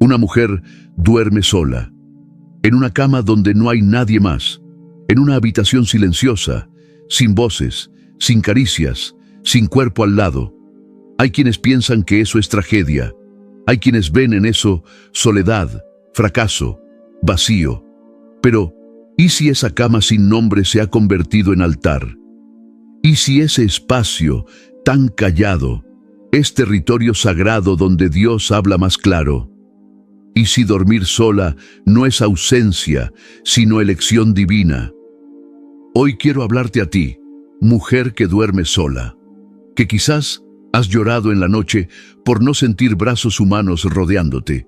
Una mujer duerme sola, en una cama donde no hay nadie más, en una habitación silenciosa, sin voces, sin caricias, sin cuerpo al lado. Hay quienes piensan que eso es tragedia. Hay quienes ven en eso soledad, fracaso, vacío. Pero, ¿y si esa cama sin nombre se ha convertido en altar? ¿Y si ese espacio tan callado es territorio sagrado donde Dios habla más claro? ¿Y si dormir sola no es ausencia, sino elección divina? Hoy quiero hablarte a ti, mujer que duerme sola, que quizás has llorado en la noche por no sentir brazos humanos rodeándote,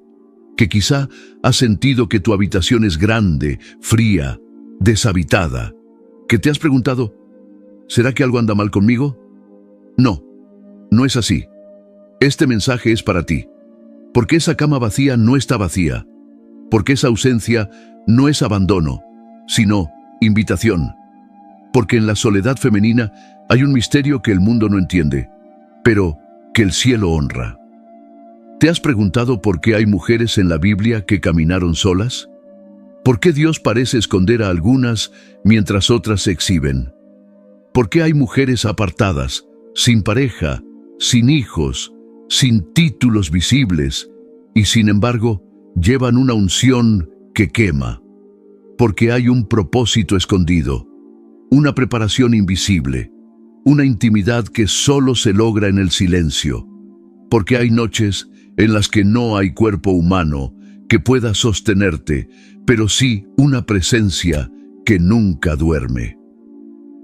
que quizá has sentido que tu habitación es grande, fría, deshabitada, que te has preguntado, ¿será que algo anda mal conmigo? No, no es así. Este mensaje es para ti, porque esa cama vacía no está vacía, porque esa ausencia no es abandono, sino invitación, porque en la soledad femenina hay un misterio que el mundo no entiende, pero que el cielo honra. ¿Te has preguntado por qué hay mujeres en la Biblia que caminaron solas? ¿Por qué Dios parece esconder a algunas mientras otras se exhiben? ¿Por qué hay mujeres apartadas, sin pareja, sin hijos, sin títulos visibles, y sin embargo llevan una unción que quema? Porque hay un propósito escondido, una preparación invisible, una intimidad que solo se logra en el silencio. Porque hay noches en las que no hay cuerpo humano que pueda sostenerte, pero sí una presencia que nunca duerme.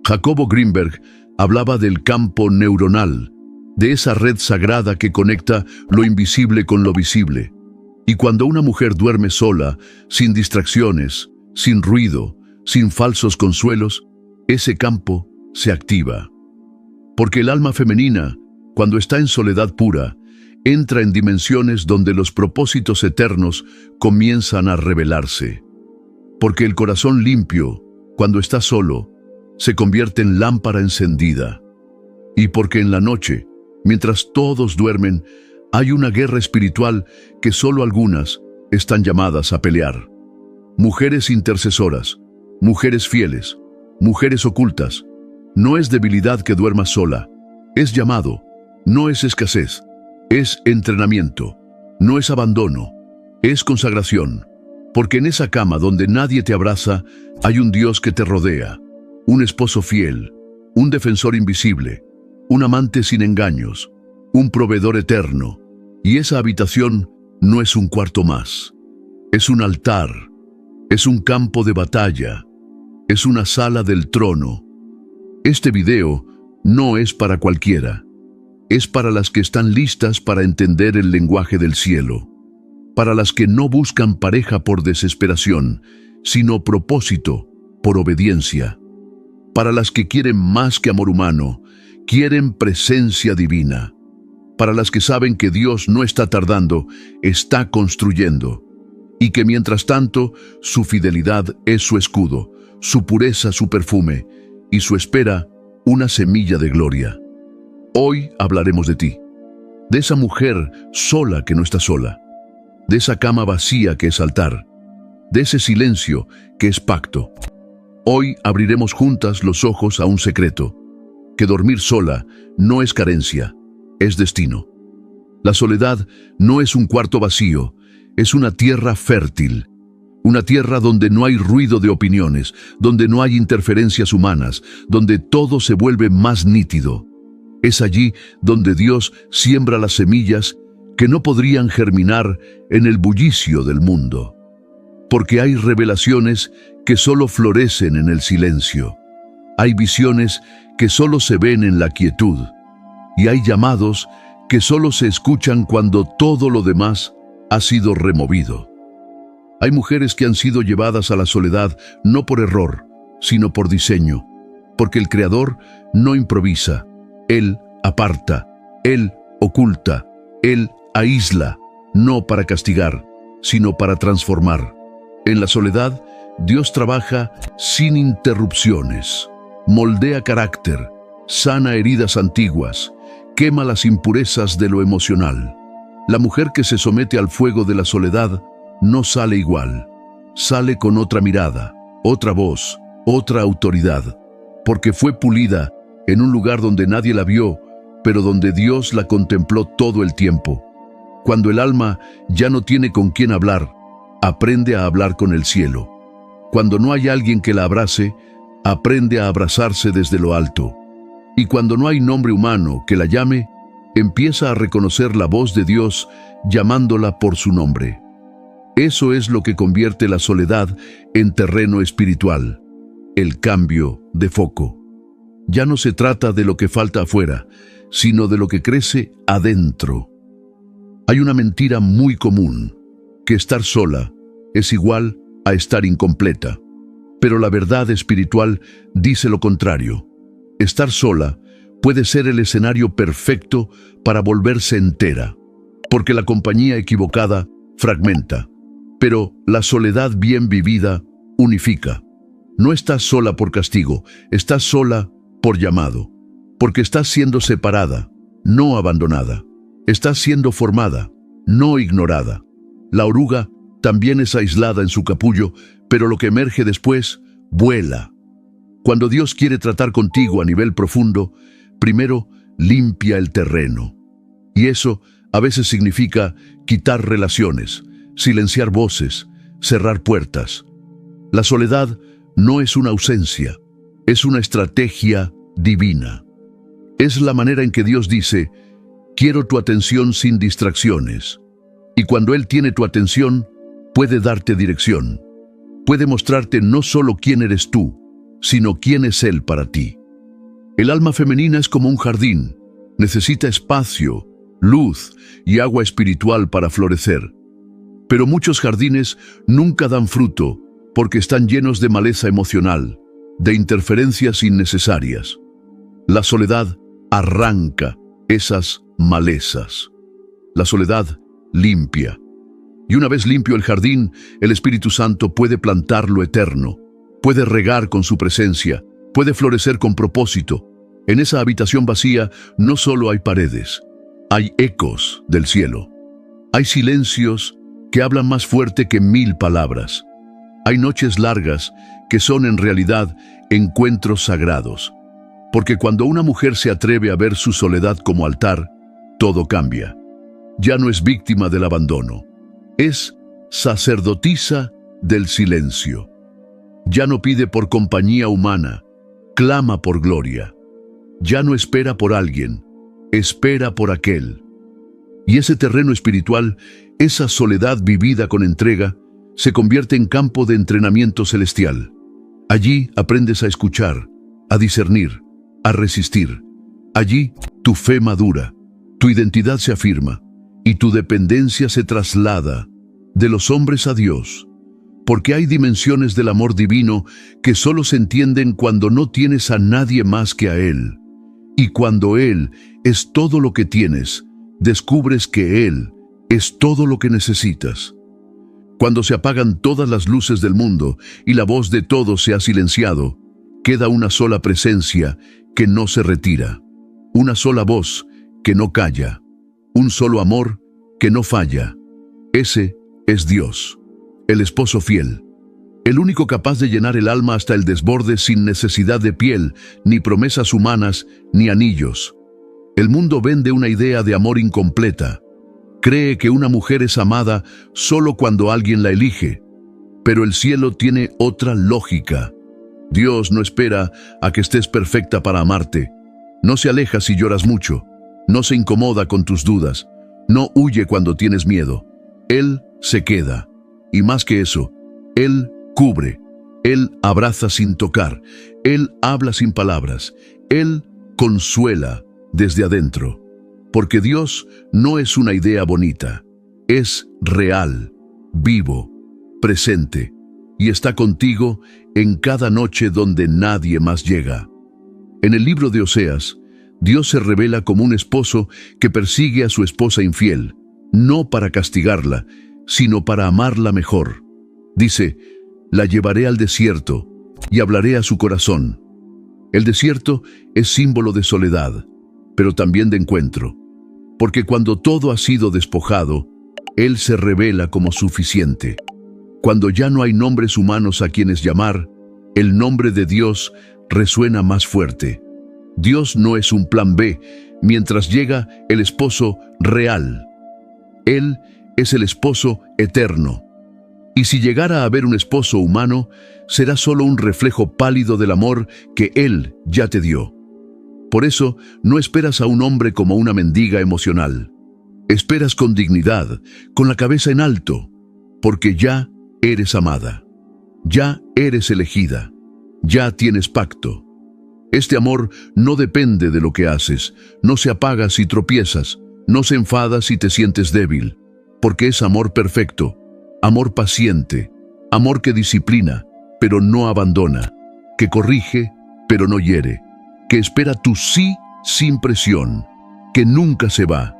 Jacobo Greenberg hablaba del campo neuronal, de esa red sagrada que conecta lo invisible con lo visible. Y cuando una mujer duerme sola, sin distracciones, sin ruido, sin falsos consuelos, ese campo se activa. Porque el alma femenina, cuando está en soledad pura, entra en dimensiones donde los propósitos eternos comienzan a revelarse. Porque el corazón limpio, cuando está solo, se convierte en lámpara encendida. Y porque en la noche, mientras todos duermen, hay una guerra espiritual que solo algunas están llamadas a pelear. Mujeres intercesoras, mujeres fieles, mujeres ocultas. No es debilidad que duermas sola, es llamado, no es escasez, es entrenamiento, no es abandono, es consagración. Porque en esa cama donde nadie te abraza, hay un Dios que te rodea, un esposo fiel, un defensor invisible, un amante sin engaños, un proveedor eterno. Y esa habitación no es un cuarto más, es un altar, es un campo de batalla, es una sala del trono. Este video no es para cualquiera, es para las que están listas para entender el lenguaje del cielo, para las que no buscan pareja por desesperación, sino propósito por obediencia, para las que quieren más que amor humano, quieren presencia divina, para las que saben que Dios no está tardando, está construyendo, y que mientras tanto su fidelidad es su escudo, su pureza su perfume, y su espera una semilla de gloria. Hoy hablaremos de ti, de esa mujer sola que no está sola, de esa cama vacía que es altar, de ese silencio que es pacto. Hoy abriremos juntas los ojos a un secreto, que dormir sola no es carencia, es destino. La soledad no es un cuarto vacío, es una tierra fértil, una tierra donde no hay ruido de opiniones, donde no hay interferencias humanas, donde todo se vuelve más nítido. Es allí donde Dios siembra las semillas que no podrían germinar en el bullicio del mundo. Porque hay revelaciones que solo florecen en el silencio. Hay visiones que solo se ven en la quietud. Y hay llamados que solo se escuchan cuando todo lo demás ha sido removido. Hay mujeres que han sido llevadas a la soledad no por error, sino por diseño, porque el Creador no improvisa, Él aparta, Él oculta, Él aísla, no para castigar, sino para transformar. En la soledad, Dios trabaja sin interrupciones, moldea carácter, sana heridas antiguas, quema las impurezas de lo emocional. La mujer que se somete al fuego de la soledad no sale igual. Sale con otra mirada, otra voz, otra autoridad, porque fue pulida en un lugar donde nadie la vio, pero donde Dios la contempló todo el tiempo. Cuando el alma ya no tiene con quién hablar, aprende a hablar con el cielo. Cuando no hay alguien que la abrace, aprende a abrazarse desde lo alto. Y cuando no hay nombre humano que la llame, empieza a reconocer la voz de Dios llamándola por su nombre. Eso es lo que convierte la soledad en terreno espiritual, el cambio de foco. Ya no se trata de lo que falta afuera, sino de lo que crece adentro. Hay una mentira muy común, que estar sola es igual a estar incompleta. Pero la verdad espiritual dice lo contrario. Estar sola puede ser el escenario perfecto para volverse entera, porque la compañía equivocada fragmenta, pero la soledad bien vivida unifica. No estás sola por castigo, estás sola por llamado, porque estás siendo separada, no abandonada. Estás siendo formada, no ignorada. La oruga también es aislada en su capullo, pero lo que emerge después vuela. Cuando Dios quiere tratar contigo a nivel profundo, primero limpia el terreno. Y eso a veces significa quitar relaciones, silenciar voces, cerrar puertas. La soledad no es una ausencia, es una estrategia divina. Es la manera en que Dios dice: quiero tu atención sin distracciones. Y cuando Él tiene tu atención, puede darte dirección. Puede mostrarte no solo quién eres tú, sino quién es Él para ti. El alma femenina es como un jardín. Necesita espacio, luz y agua espiritual para florecer. Pero muchos jardines nunca dan fruto porque están llenos de maleza emocional, de interferencias innecesarias. La soledad arranca esas malezas. La soledad limpia. Y una vez limpio el jardín, el Espíritu Santo puede plantar lo eterno, puede regar con su presencia, puede florecer con propósito. En esa habitación vacía no solo hay paredes, hay ecos del cielo. Hay silencios que hablan más fuerte que 1000 palabras. Hay noches largas que son en realidad encuentros sagrados. Porque cuando una mujer se atreve a ver su soledad como altar, todo cambia. Ya no es víctima del abandono, es sacerdotisa del silencio. Ya no pide por compañía humana, clama por gloria. Ya no espera por alguien, espera por aquel. Y ese terreno espiritual, esa soledad vivida con entrega, se convierte en campo de entrenamiento celestial. Allí aprendes a escuchar, a discernir, a resistir. Allí tu fe madura, tu identidad se afirma y tu dependencia se traslada de los hombres a Dios. Porque hay dimensiones del amor divino que solo se entienden cuando no tienes a nadie más que a Él. Y cuando Él es todo lo que tienes, descubres que Él es todo lo que necesitas. Cuando se apagan todas las luces del mundo y la voz de todos se ha silenciado, queda una sola presencia que no se retira, una sola voz que no calla, un solo amor que no falla. Ese es Dios, el esposo fiel, el único capaz de llenar el alma hasta el desborde sin necesidad de piel, ni promesas humanas, ni anillos. El mundo vende una idea de amor incompleta. Cree que una mujer es amada solo cuando alguien la elige, pero el cielo tiene otra lógica. Dios no espera a que estés perfecta para amarte. No se aleja si lloras mucho, no se incomoda con tus dudas, no huye cuando tienes miedo. Él se queda, y más que eso, Él cubre, Él abraza sin tocar, Él habla sin palabras, Él consuela desde adentro. Porque Dios no es una idea bonita, es real, vivo, presente, y está contigo en cada noche donde nadie más llega. En el libro de Oseas, Dios se revela como un esposo que persigue a su esposa infiel, no para castigarla, sino para amarla mejor. Dice: la llevaré al desierto y hablaré a su corazón. El desierto es símbolo de soledad, pero también de encuentro. porque cuando todo ha sido despojado, Él se revela como suficiente. Cuando ya no hay nombres humanos a quienes llamar, el nombre de Dios resuena más fuerte. Dios no es un plan B mientras llega el esposo real. Él es el esposo eterno. Y si llegara a haber un esposo humano, será solo un reflejo pálido del amor que Él ya te dio. Por eso, no esperas a un hombre como una mendiga emocional. Esperas con dignidad, con la cabeza en alto, porque ya eres amada. Ya eres elegida. Ya tienes pacto. Este amor no depende de lo que haces, no se apaga si tropiezas, no se enfada si te sientes débil, porque es amor perfecto, amor paciente, amor que disciplina, pero no abandona, que corrige, pero no hiere, que espera tu sí sin presión, que nunca se va.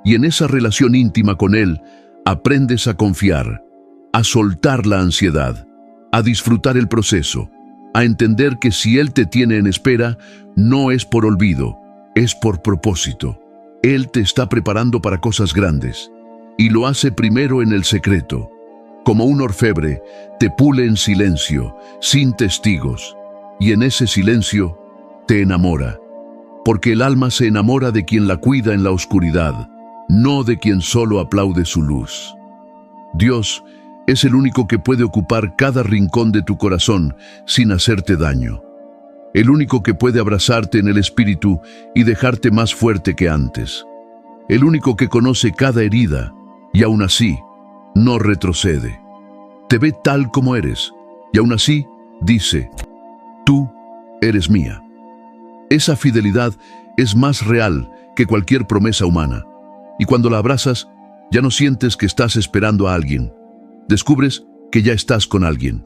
Y en esa relación íntima con Él, aprendes a confiar, a soltar la ansiedad, a disfrutar el proceso, a entender que si Él te tiene en espera, no es por olvido, es por propósito. Él te está preparando para cosas grandes, y lo hace primero en el secreto. Como un orfebre, te pule en silencio, sin testigos, y en ese silencio te enamora, porque el alma se enamora de quien la cuida en la oscuridad, no de quien solo aplaude su luz. Dios es el único que puede ocupar cada rincón de tu corazón sin hacerte daño. El único que puede abrazarte en el espíritu y dejarte más fuerte que antes. El único que conoce cada herida y aún así no retrocede. Te ve tal como eres y aún así dice, tú eres mía. Esa fidelidad es más real que cualquier promesa humana. Y cuando la abrazas, ya no sientes que estás esperando a alguien. Descubres que ya estás con alguien.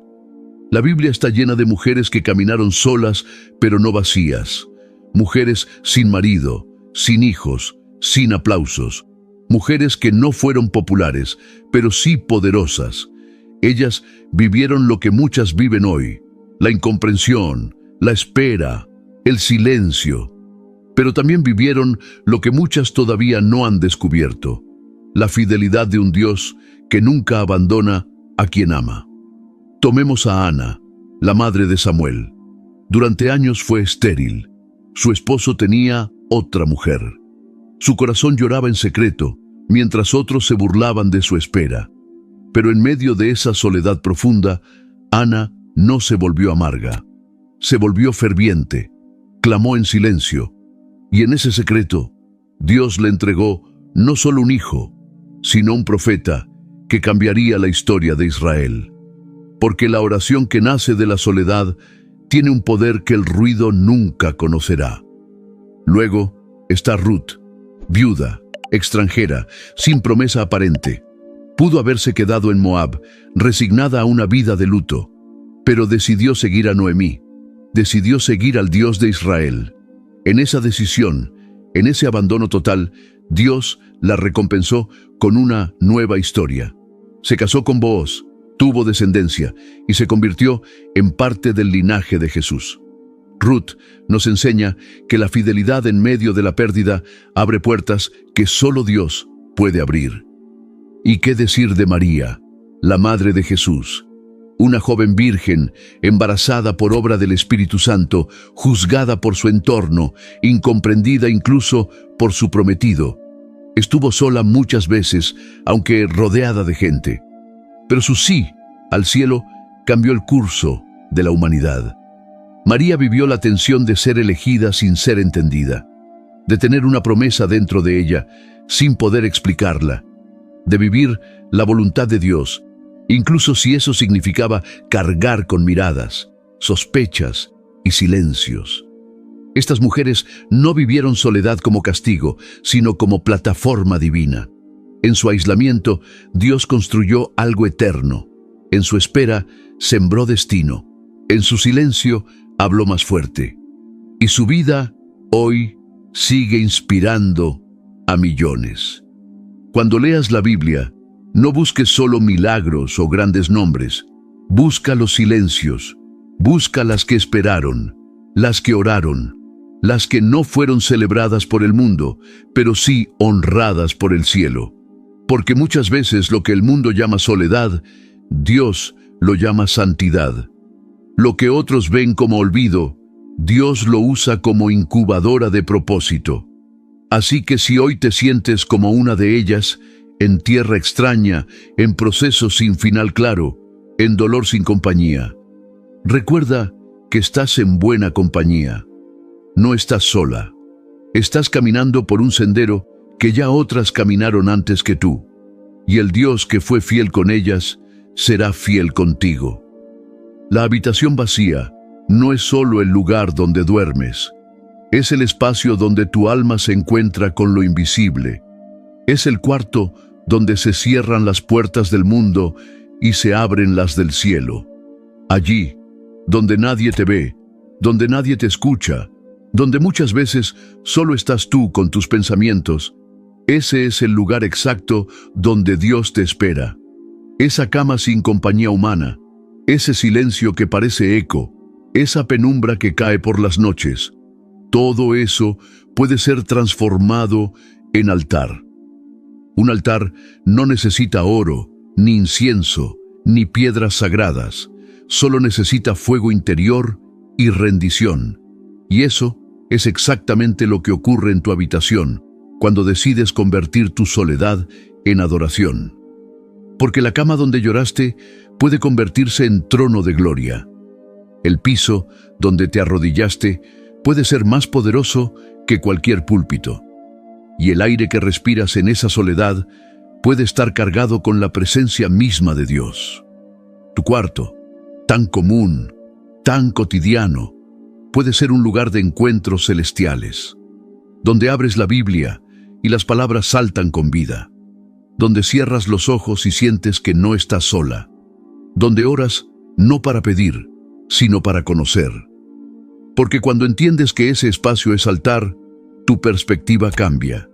La Biblia está llena de mujeres que caminaron solas, pero no vacías. Mujeres sin marido, sin hijos, sin aplausos. Mujeres que no fueron populares, pero sí poderosas. Ellas vivieron lo que muchas viven hoy: la incomprensión, la espera, el silencio. Pero también vivieron lo que muchas todavía no han descubierto: la fidelidad de un Dios que nunca abandona a quien ama. Tomemos a Ana, la madre de Samuel. Durante años fue estéril. Su esposo tenía otra mujer. Su corazón lloraba en secreto, mientras otros se burlaban de su espera. Pero en medio de esa soledad profunda, Ana no se volvió amarga. Se volvió ferviente, clamó en silencio, y en ese secreto, Dios le entregó no solo un hijo, sino un profeta que cambiaría la historia de Israel. Porque la oración que nace de la soledad tiene un poder que el ruido nunca conocerá. Luego está Ruth, viuda, extranjera, sin promesa aparente. Pudo haberse quedado en Moab, resignada a una vida de luto, pero decidió seguir a Noemí, decidió seguir al Dios de Israel. En esa decisión, en ese abandono total, Dios la recompensó con una nueva historia. Se casó con Booz, tuvo descendencia y se convirtió en parte del linaje de Jesús. Ruth nos enseña que la fidelidad en medio de la pérdida abre puertas que solo Dios puede abrir. ¿Y qué decir de María, la madre de Jesús? Una joven virgen, embarazada por obra del Espíritu Santo, juzgada por su entorno, incomprendida incluso por su prometido. Estuvo sola muchas veces, aunque rodeada de gente. Pero su sí al cielo cambió el curso de la humanidad. María vivió la tensión de ser elegida sin ser entendida, de tener una promesa dentro de ella sin poder explicarla, de vivir la voluntad de Dios, incluso si eso significaba cargar con miradas, sospechas y silencios. Estas mujeres no vivieron soledad como castigo, sino como plataforma divina. En su aislamiento, Dios construyó algo eterno. En su espera, sembró destino. En su silencio, habló más fuerte. Y su vida, hoy, sigue inspirando a millones. Cuando leas la Biblia, no busques solo milagros o grandes nombres. Busca los silencios. Busca las que esperaron, las que oraron, las que no fueron celebradas por el mundo, pero sí honradas por el cielo. Porque muchas veces lo que el mundo llama soledad, Dios lo llama santidad. Lo que otros ven como olvido, Dios lo usa como incubadora de propósito. Así que si hoy te sientes como una de ellas, en tierra extraña, en proceso sin final claro, en dolor sin compañía, recuerda que estás en buena compañía. No estás sola. Estás caminando por un sendero que ya otras caminaron antes que tú. Y el Dios que fue fiel con ellas, será fiel contigo. La habitación vacía no es solo el lugar donde duermes. Es el espacio donde tu alma se encuentra con lo invisible. Es el cuarto donde se cierran las puertas del mundo y se abren las del cielo. Allí, donde nadie te ve, donde nadie te escucha, donde muchas veces solo estás tú con tus pensamientos, ese es el lugar exacto donde Dios te espera. Esa cama sin compañía humana, ese silencio que parece eco, esa penumbra que cae por las noches, todo eso puede ser transformado en altar. Un altar no necesita oro, ni incienso, ni piedras sagradas, solo necesita fuego interior y rendición. Y eso es exactamente lo que ocurre en tu habitación cuando decides convertir tu soledad en adoración. Porque la cama donde lloraste puede convertirse en trono de gloria. El piso donde te arrodillaste puede ser más poderoso que cualquier púlpito. Y el aire que respiras en esa soledad puede estar cargado con la presencia misma de Dios. Tu cuarto, tan común, tan cotidiano, puede ser un lugar de encuentros celestiales, donde abres la Biblia y las palabras saltan con vida, donde cierras los ojos y sientes que no estás sola, donde oras no para pedir, sino para conocer. Porque cuando entiendes que ese espacio es altar, tu perspectiva cambia.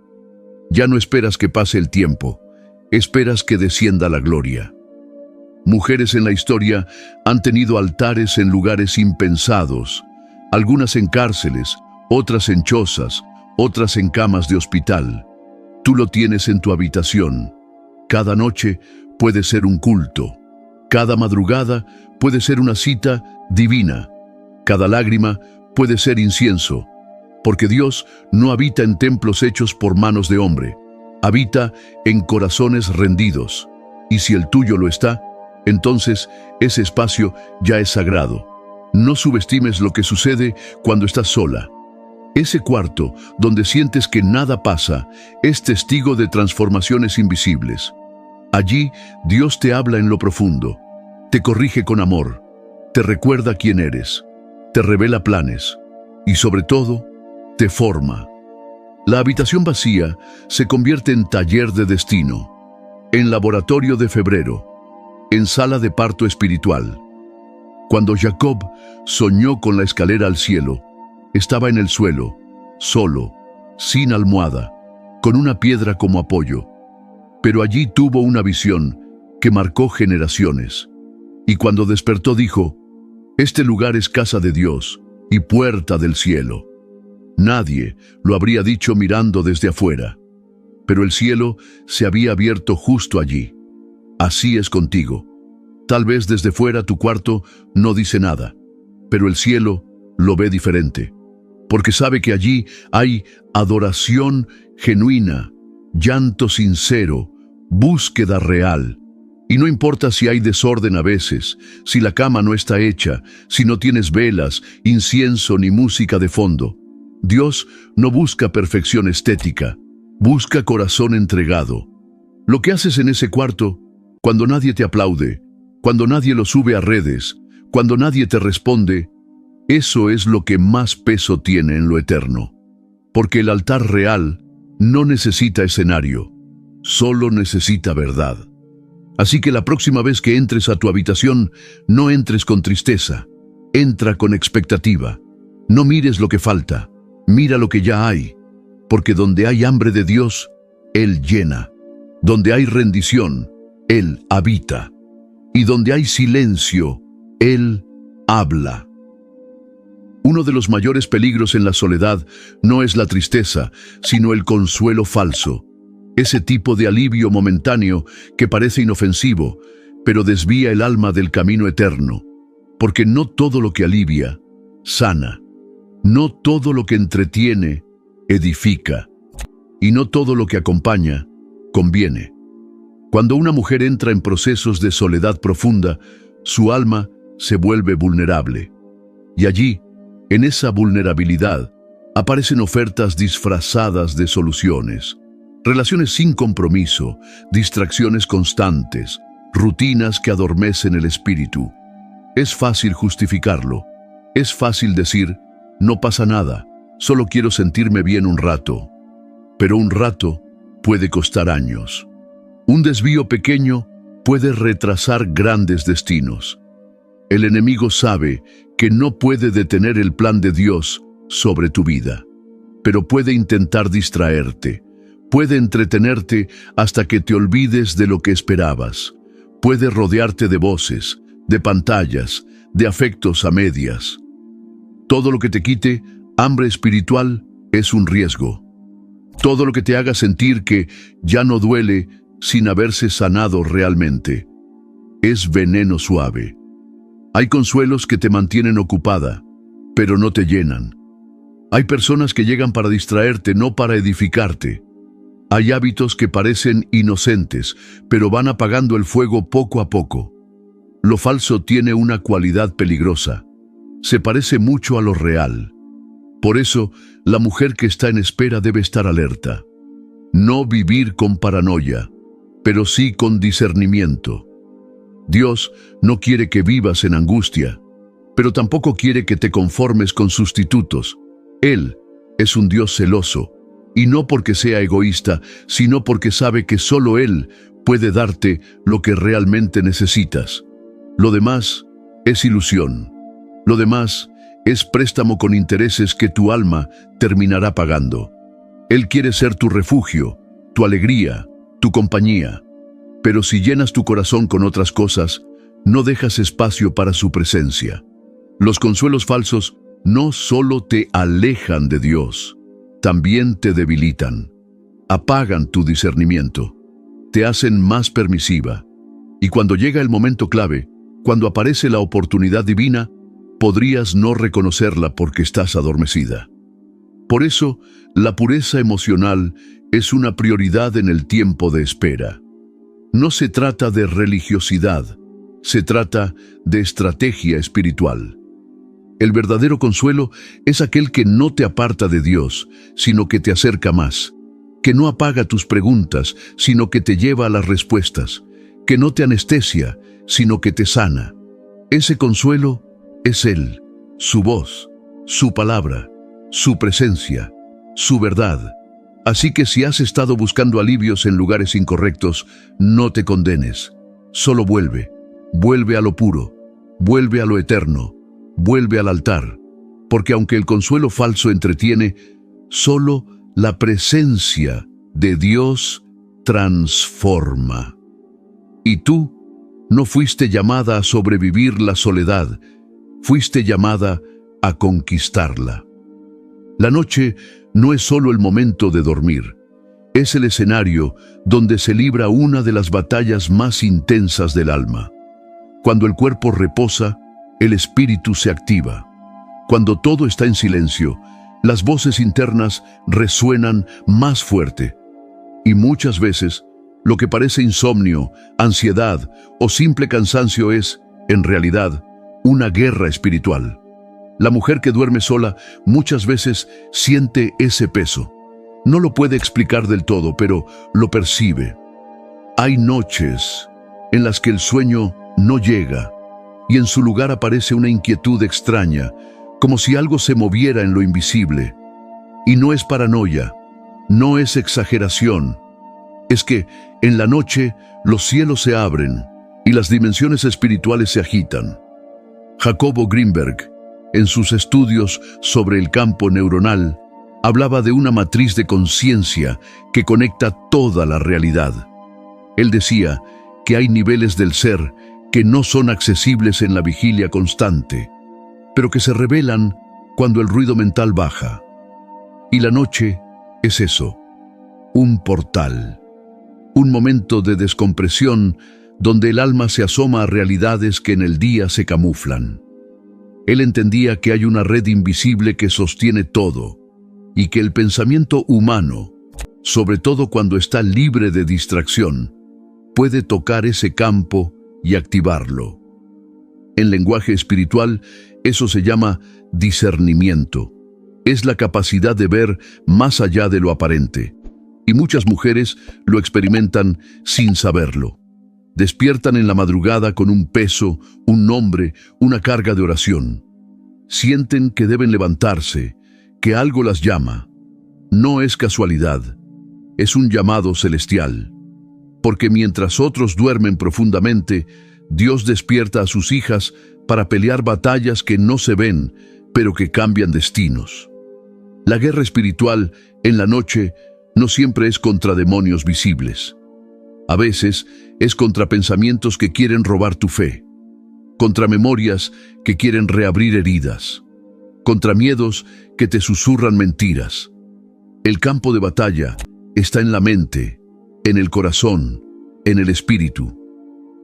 Ya no esperas que pase el tiempo, esperas que descienda la gloria. Mujeres en la historia han tenido altares en lugares impensados, algunas en cárceles, otras en chozas, otras en camas de hospital. Tú lo tienes en tu habitación. Cada noche puede ser un culto. Cada madrugada puede ser una cita divina. Cada lágrima puede ser incienso. Porque Dios no habita en templos hechos por manos de hombre. Habita en corazones rendidos. Y si el tuyo lo está, entonces ese espacio ya es sagrado. No subestimes lo que sucede cuando estás sola. Ese cuarto donde sientes que nada pasa es testigo de transformaciones invisibles. Allí Dios te habla en lo profundo, te corrige con amor, te recuerda quién eres, te revela planes y sobre todo, te forma. La habitación vacía se convierte en taller de destino, en laboratorio de febrero, en sala de parto espiritual. Cuando Jacob soñó con la escalera al cielo, estaba en el suelo, solo, sin almohada, con una piedra como apoyo. Pero allí tuvo una visión que marcó generaciones. Y cuando despertó dijo, «Este lugar es casa de Dios y puerta del cielo». Nadie lo habría dicho mirando desde afuera, pero el cielo se había abierto justo allí. Así es contigo. Tal vez desde fuera tu cuarto no dice nada, pero el cielo lo ve diferente, porque sabe que allí hay adoración genuina, llanto sincero, búsqueda real. Y no importa si hay desorden a veces, si la cama no está hecha, si no tienes velas, incienso ni música de fondo. Dios no busca perfección estética, busca corazón entregado. Lo que haces en ese cuarto, cuando nadie te aplaude, cuando nadie lo sube a redes, cuando nadie te responde, eso es lo que más peso tiene en lo eterno. Porque el altar real no necesita escenario, solo necesita verdad. Así que la próxima vez que entres a tu habitación, no entres con tristeza, entra con expectativa. No mires lo que falta, mira lo que ya hay, porque donde hay hambre de Dios, Él llena. Donde hay rendición, Él habita. Y donde hay silencio, Él habla. Uno de los mayores peligros en la soledad no es la tristeza, sino el consuelo falso. Ese tipo de alivio momentáneo que parece inofensivo, pero desvía el alma del camino eterno. Porque no todo lo que alivia, sana. No todo lo que entretiene, edifica. Y no todo lo que acompaña, conviene. Cuando una mujer entra en procesos de soledad profunda, su alma se vuelve vulnerable. Y allí, en esa vulnerabilidad, aparecen ofertas disfrazadas de soluciones. Relaciones sin compromiso, distracciones constantes, rutinas que adormecen el espíritu. Es fácil justificarlo. Es fácil decir, no pasa nada, solo quiero sentirme bien un rato. Pero un rato puede costar años. Un desvío pequeño puede retrasar grandes destinos. El enemigo sabe que no puede detener el plan de Dios sobre tu vida, pero puede intentar distraerte, puede entretenerte hasta que te olvides de lo que esperabas, puede rodearte de voces, de pantallas, de afectos a medias. Todo lo que te quite hambre espiritual es un riesgo. Todo lo que te haga sentir que ya no duele sin haberse sanado realmente es veneno suave. Hay consuelos que te mantienen ocupada, pero no te llenan. Hay personas que llegan para distraerte, no para edificarte. Hay hábitos que parecen inocentes, pero van apagando el fuego poco a poco. Lo falso tiene una cualidad peligrosa. Se parece mucho a lo real. Por eso, la mujer que está en espera debe estar alerta. No vivir con paranoia, pero sí con discernimiento. Dios no quiere que vivas en angustia, pero tampoco quiere que te conformes con sustitutos. Él es un Dios celoso, y no porque sea egoísta, sino porque sabe que solo Él puede darte lo que realmente necesitas. Lo demás es ilusión. Lo demás es préstamo con intereses que tu alma terminará pagando. Él quiere ser tu refugio, tu alegría, tu compañía. Pero si llenas tu corazón con otras cosas, no dejas espacio para su presencia. Los consuelos falsos no solo te alejan de Dios, también te debilitan. Apagan tu discernimiento, te hacen más permisiva. Y cuando llega el momento clave, cuando aparece la oportunidad divina, podrías no reconocerla porque estás adormecida. Por eso, la pureza emocional es una prioridad en el tiempo de espera. No se trata de religiosidad, se trata de estrategia espiritual. El verdadero consuelo es aquel que no te aparta de Dios, sino que te acerca más, que no apaga tus preguntas, sino que te lleva a las respuestas, que no te anestesia, sino que te sana. Ese consuelo es Él, su voz, su palabra, su presencia, su verdad. Así que si has estado buscando alivios en lugares incorrectos, no te condenes. Solo vuelve a lo puro, vuelve a lo eterno, vuelve al altar. Porque aunque el consuelo falso entretiene, solo la presencia de Dios transforma. Y tú no fuiste llamada a sobrevivir la soledad, fuiste llamada a conquistarla. La noche no es solo el momento de dormir, es el escenario donde se libra una de las batallas más intensas del alma. Cuando el cuerpo reposa, el espíritu se activa. Cuando todo está en silencio, las voces internas resuenan más fuerte. Y muchas veces, lo que parece insomnio, ansiedad o simple cansancio es, en realidad, una guerra espiritual. La mujer que duerme sola muchas veces siente ese peso. No lo puede explicar del todo, pero lo percibe. Hay noches en las que el sueño no llega y en su lugar aparece una inquietud extraña, como si algo se moviera en lo invisible. Y no es paranoia, no es exageración. Es que en la noche los cielos se abren y las dimensiones espirituales se agitan. Jacobo Greenberg, en sus estudios sobre el campo neuronal, hablaba de una matriz de conciencia que conecta toda la realidad. Él decía que hay niveles del ser que no son accesibles en la vigilia constante, pero que se revelan cuando el ruido mental baja. Y la noche es eso, un portal, un momento de descompresión donde el alma se asoma a realidades que en el día se camuflan. Él entendía que hay una red invisible que sostiene todo y que el pensamiento humano, sobre todo cuando está libre de distracción, puede tocar ese campo y activarlo. En lenguaje espiritual, eso se llama discernimiento. Es la capacidad de ver más allá de lo aparente. Y muchas mujeres lo experimentan sin saberlo. Despiertan en la madrugada con un peso, un nombre, una carga de oración. Sienten que deben levantarse, que algo las llama. No es casualidad, es un llamado celestial. Porque mientras otros duermen profundamente, Dios despierta a sus hijas para pelear batallas que no se ven, pero que cambian destinos. La guerra espiritual en la noche no siempre es contra demonios visibles. A veces es contra pensamientos que quieren robar tu fe, contra memorias que quieren reabrir heridas, contra miedos que te susurran mentiras. El campo de batalla está en la mente, en el corazón, en el espíritu.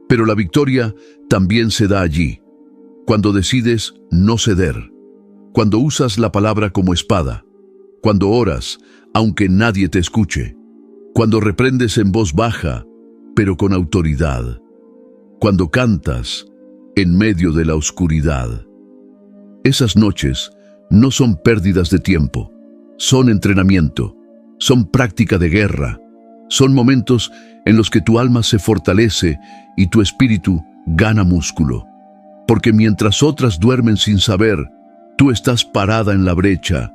Pero la victoria también se da allí, cuando decides no ceder, cuando usas la palabra como espada, cuando oras, aunque nadie te escuche, cuando reprendes en voz baja, pero con autoridad, cuando cantas en medio de la oscuridad. Esas noches no son pérdidas de tiempo, son entrenamiento, son práctica de guerra, son momentos en los que tu alma se fortalece y tu espíritu gana músculo. Porque mientras otras duermen sin saber, tú estás parada en la brecha,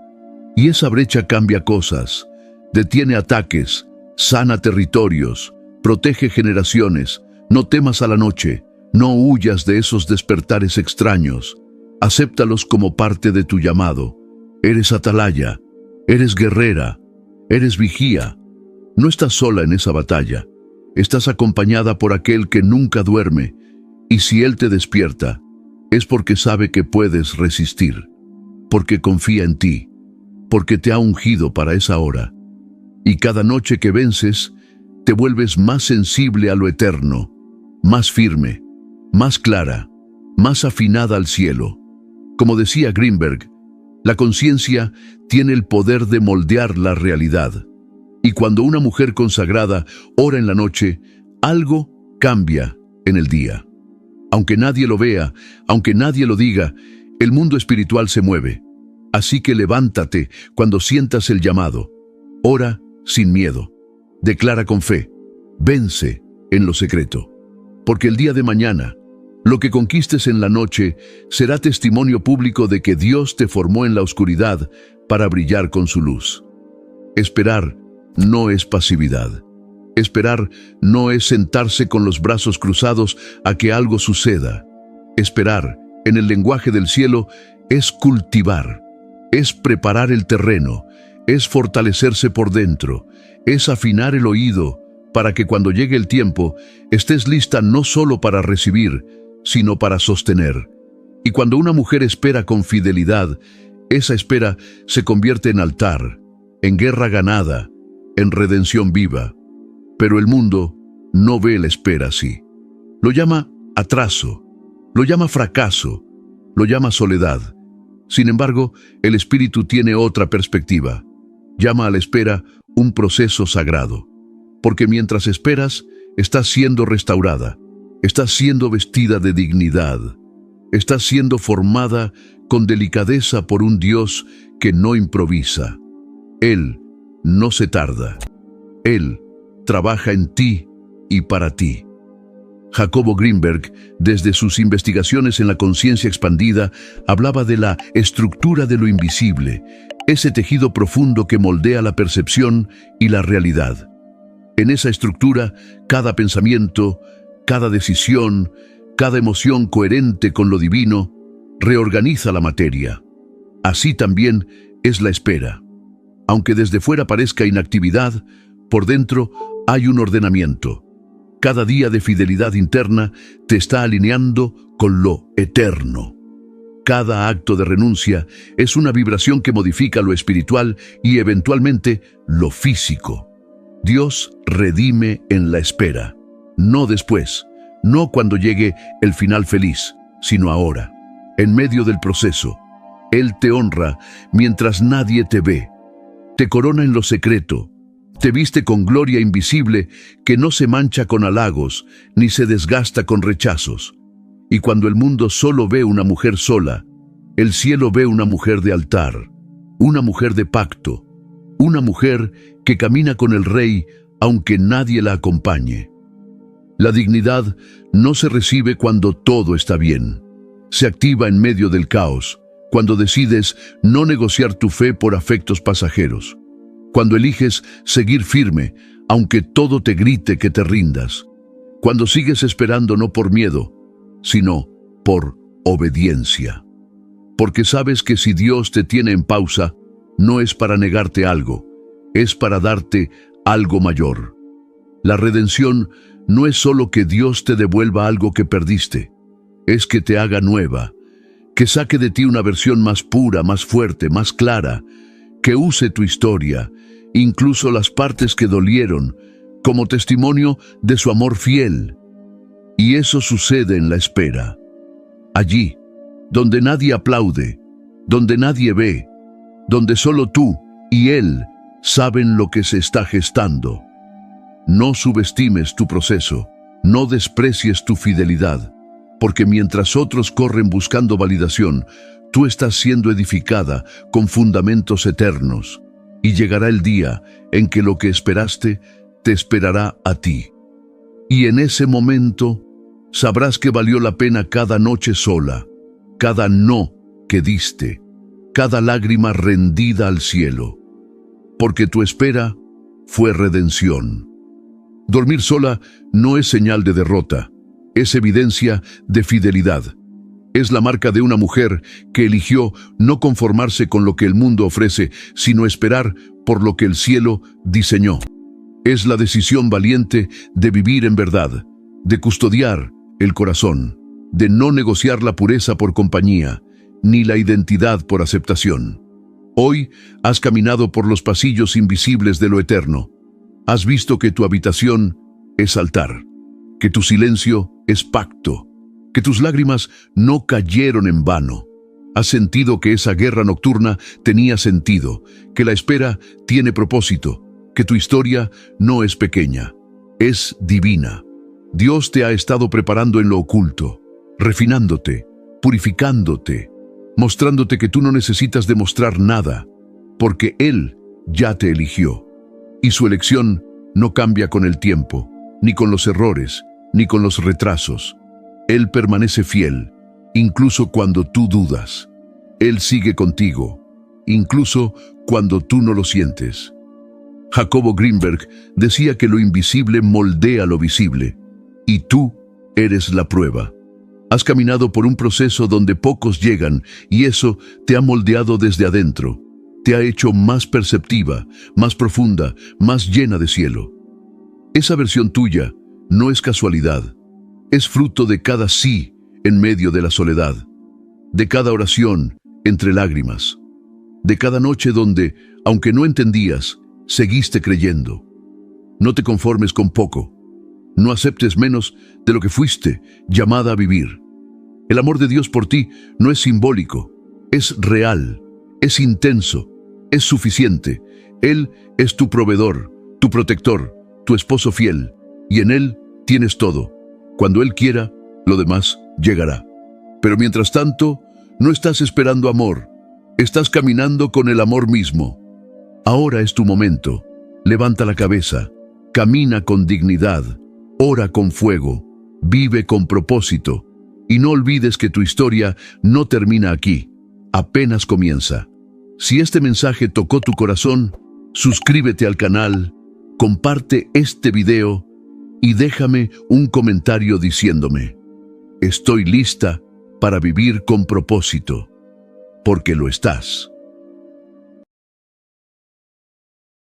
y esa brecha cambia cosas, detiene ataques, sana territorios, protege generaciones. No temas a la noche, no huyas de esos despertares extraños, acéptalos como parte de tu llamado. Eres atalaya, eres guerrera, eres vigía. No estás sola en esa batalla, estás acompañada por aquel que nunca duerme, y si él te despierta, es porque sabe que puedes resistir, porque confía en ti, porque te ha ungido para esa hora. Y cada noche que vences, te vuelves más sensible a lo eterno, más firme, más clara, más afinada al cielo. Como decía Greenberg, la conciencia tiene el poder de moldear la realidad. Y cuando una mujer consagrada ora en la noche, algo cambia en el día. Aunque nadie lo vea, aunque nadie lo diga, el mundo espiritual se mueve. Así que levántate cuando sientas el llamado. Ora sin miedo. Declara con fe. Vence en lo secreto. Porque el día de mañana, lo que conquistes en la noche será testimonio público de que Dios te formó en la oscuridad para brillar con su luz. Esperar no es pasividad. Esperar no es sentarse con los brazos cruzados a que algo suceda. Esperar, en el lenguaje del cielo, es cultivar, es preparar el terreno, es fortalecerse por dentro, es afinar el oído para que cuando llegue el tiempo estés lista no solo para recibir, sino para sostener. Y cuando una mujer espera con fidelidad, esa espera se convierte en altar, en guerra ganada, en redención viva. Pero el mundo no ve la espera así. Lo llama atraso, lo llama fracaso, lo llama soledad. Sin embargo, el espíritu tiene otra perspectiva. Llama a la espera un proceso sagrado. Porque mientras esperas, estás siendo restaurada, estás siendo vestida de dignidad, estás siendo formada con delicadeza por un Dios que no improvisa. Él no se tarda. Él trabaja en ti y para ti. Jacobo Greenberg, desde sus investigaciones en la conciencia expandida, hablaba de la estructura de lo invisible, ese tejido profundo que moldea la percepción y la realidad. En esa estructura, cada pensamiento, cada decisión, cada emoción coherente con lo divino, reorganiza la materia. Así también es la espera. Aunque desde fuera parezca inactividad, por dentro hay un ordenamiento. Cada día de fidelidad interna te está alineando con lo eterno. Cada acto de renuncia es una vibración que modifica lo espiritual y eventualmente lo físico. Dios redime en la espera, no después, no cuando llegue el final feliz, sino ahora, en medio del proceso. Él te honra mientras nadie te ve, te corona en lo secreto, te viste con gloria invisible que no se mancha con halagos ni se desgasta con rechazos. Y cuando el mundo solo ve una mujer sola, el cielo ve una mujer de altar, una mujer de pacto, una mujer que camina con el Rey aunque nadie la acompañe. La dignidad no se recibe cuando todo está bien. Se activa en medio del caos, cuando decides no negociar tu fe por afectos pasajeros. Cuando eliges seguir firme, aunque todo te grite que te rindas. Cuando sigues esperando no por miedo, sino por obediencia. Porque sabes que si Dios te tiene en pausa, no es para negarte algo, es para darte algo mayor. La redención no es solo que Dios te devuelva algo que perdiste, es que te haga nueva, que saque de ti una versión más pura, más fuerte, más clara, que use tu historia, incluso las partes que dolieron, como testimonio de su amor fiel. Y eso sucede en la espera. Allí, donde nadie aplaude, donde nadie ve, donde solo tú y Él saben lo que se está gestando. No subestimes tu proceso, no desprecies tu fidelidad, porque mientras otros corren buscando validación, tú estás siendo edificada con fundamentos eternos. Y llegará el día en que lo que esperaste te esperará a ti. Y en ese momento sabrás que valió la pena cada noche sola, cada no que diste, cada lágrima rendida al cielo, porque tu espera fue redención. Dormir sola no es señal de derrota, es evidencia de fidelidad. Es la marca de una mujer que eligió no conformarse con lo que el mundo ofrece, sino esperar por lo que el cielo diseñó. Es la decisión valiente de vivir en verdad, de custodiar el corazón, de no negociar la pureza por compañía, ni la identidad por aceptación. Hoy has caminado por los pasillos invisibles de lo eterno. Has visto que tu habitación es altar, que tu silencio es pacto, que tus lágrimas no cayeron en vano. Has sentido que esa guerra nocturna tenía sentido, que la espera tiene propósito, que tu historia no es pequeña, es divina. Dios te ha estado preparando en lo oculto, refinándote, purificándote, mostrándote que tú no necesitas demostrar nada, porque Él ya te eligió. Y su elección no cambia con el tiempo, ni con los errores, ni con los retrasos. Él permanece fiel, incluso cuando tú dudas. Él sigue contigo, incluso cuando tú no lo sientes. Jacobo Greenberg decía que lo invisible moldea lo visible, y tú eres la prueba. Has caminado por un proceso donde pocos llegan, y eso te ha moldeado desde adentro. Te ha hecho más perceptiva, más profunda, más llena de cielo. Esa versión tuya no es casualidad. Es fruto de cada sí en medio de la soledad, de cada oración entre lágrimas, de cada noche donde, aunque no entendías, seguiste creyendo. No te conformes con poco. No aceptes menos de lo que fuiste llamada a vivir. El amor de Dios por ti no es simbólico, es real, es intenso, es suficiente. Él es tu proveedor, tu protector, tu esposo fiel, y en Él tienes todo. Cuando Él quiera, lo demás llegará. Pero mientras tanto, no estás esperando amor, estás caminando con el amor mismo. Ahora es tu momento. Levanta la cabeza, camina con dignidad, ora con fuego, vive con propósito. Y no olvides que tu historia no termina aquí, apenas comienza. Si este mensaje tocó tu corazón, suscríbete al canal, comparte este video y déjame un comentario diciéndome: estoy lista para vivir con propósito, porque lo estás.